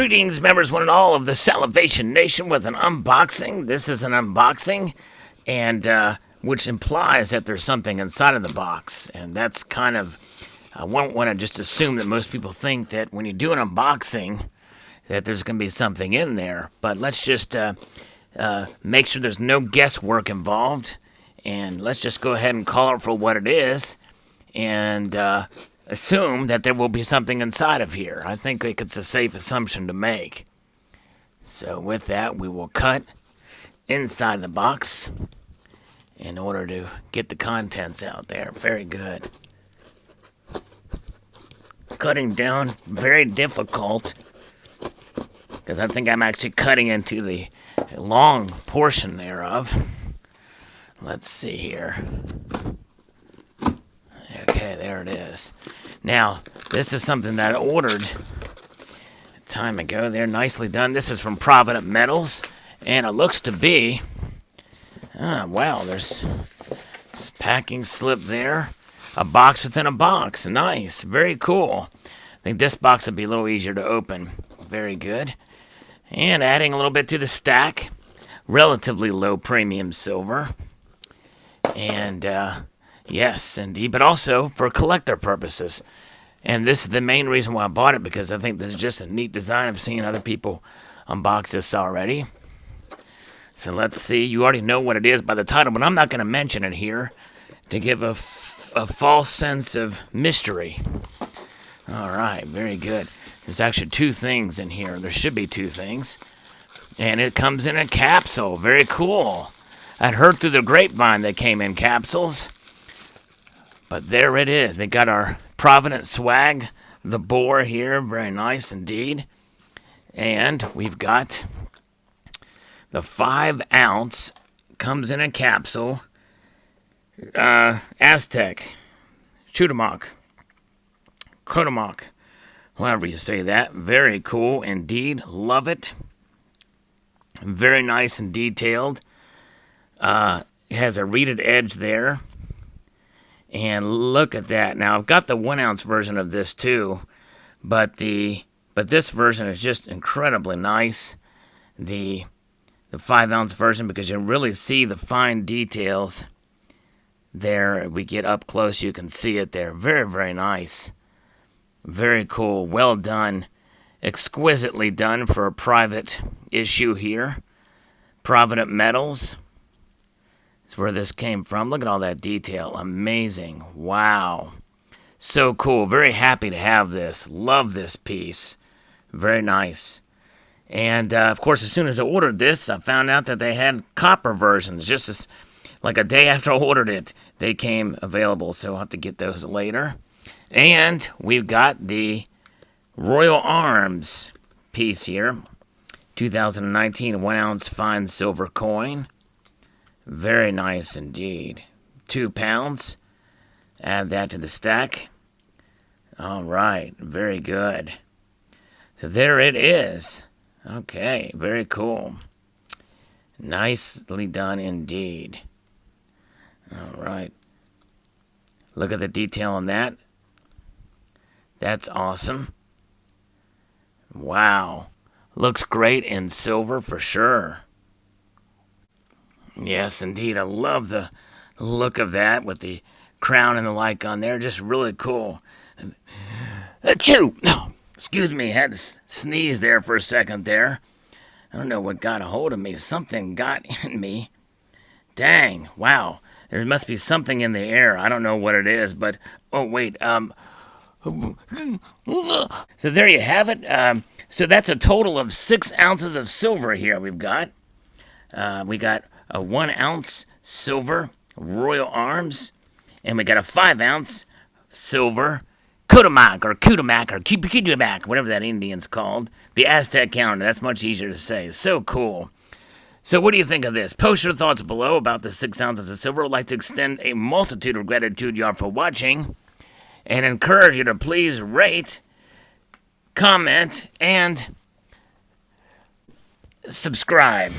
Greetings, members, one and all of the Salivation Nation, with an unboxing. This is an unboxing, and which implies that there's something inside of the box, and that's kind of, I won't want to just assume that most people think that when you do an unboxing that there's going to be something in there, but let's just make sure there's no guesswork involved, and let's just go ahead and call it for what it is, and assume that there will be something inside of here. I think it's a safe assumption to make. So with that, we will cut inside the box in order to get the contents out there. Very good. Cutting down, very difficult, because I think I'm actually cutting into the long portion thereof. Let's see here. Okay, there it is. Now, this is something that I ordered a time ago. They're nicely done. This is from Salivate Metals, and it looks to be, wow, there's this packing slip there. A box within a box. Nice. Very cool. I think this box would be a little easier to open. Very good. And adding a little bit to the stack. Relatively low premium silver. And, yes, indeed, but also for collector purposes. And this is the main reason why I bought it, because I think this is just a neat design. I've seen other people unbox this already. So let's see. You already know what it is by the title, but I'm not going to mention it here to give a false sense of mystery. All right, very good. There's actually two things in here. There should be two things. And it comes in a capsule. Very cool. I'd heard through the grapevine they came in capsules. But there it is. They got our Provident swag, the boar here. Very nice indeed. And we've got the 5-ounce, comes in a capsule, Aztec, Chudamak, Kodamak, however you say that. Very cool indeed. Love it. Very nice and detailed. It has a reeded edge there. And look at that. Now, I've got the 1-ounce version of this too, but this version is just incredibly nice. The 5-ounce version, because you really see the fine details there. We get up close, you can see it there. Very, very nice. Very cool. Well done. Exquisitely done for a private issue here. Salivate Metals. That's where this came from. Look at all that detail. Amazing. Wow. So cool. Very happy to have this. Love this piece. Very nice. And, of course, as soon as I ordered this, I found out that they had copper versions. Just as, like a day after I ordered it, they came available. So I'll have to get those later. And we've got the Royal Arms piece here. 2019 1-ounce fine silver coin. Very nice indeed. 2 pounds. Add that to the stack. All right. Very good. So there it is. Okay. Very cool. Nicely done indeed. All right. Look at the detail on that. That's awesome. Wow. Looks great in silver for sure. Yes, indeed. I love the look of that with the crown and the like on there. Just really cool. Achoo! Excuse me, had to sneeze there for a second there. I don't know what got a hold of me. Something got in me. Dang, wow. There must be something in the air. I don't know what it is, but... Oh, wait, So there you have it. So that's a total of 6 ounces of silver here we've got. We got a 1-ounce silver Royal Arms, and we got a 5-ounce silver Kodamak or Kudamak, whatever that Indian's called. The Aztec calendar. That's much easier to say. So cool. So what do you think of this? Post your thoughts below about the 6 ounces of silver. I'd like to extend a multitude of gratitude y'all for watching, and encourage you to please rate, comment, and subscribe.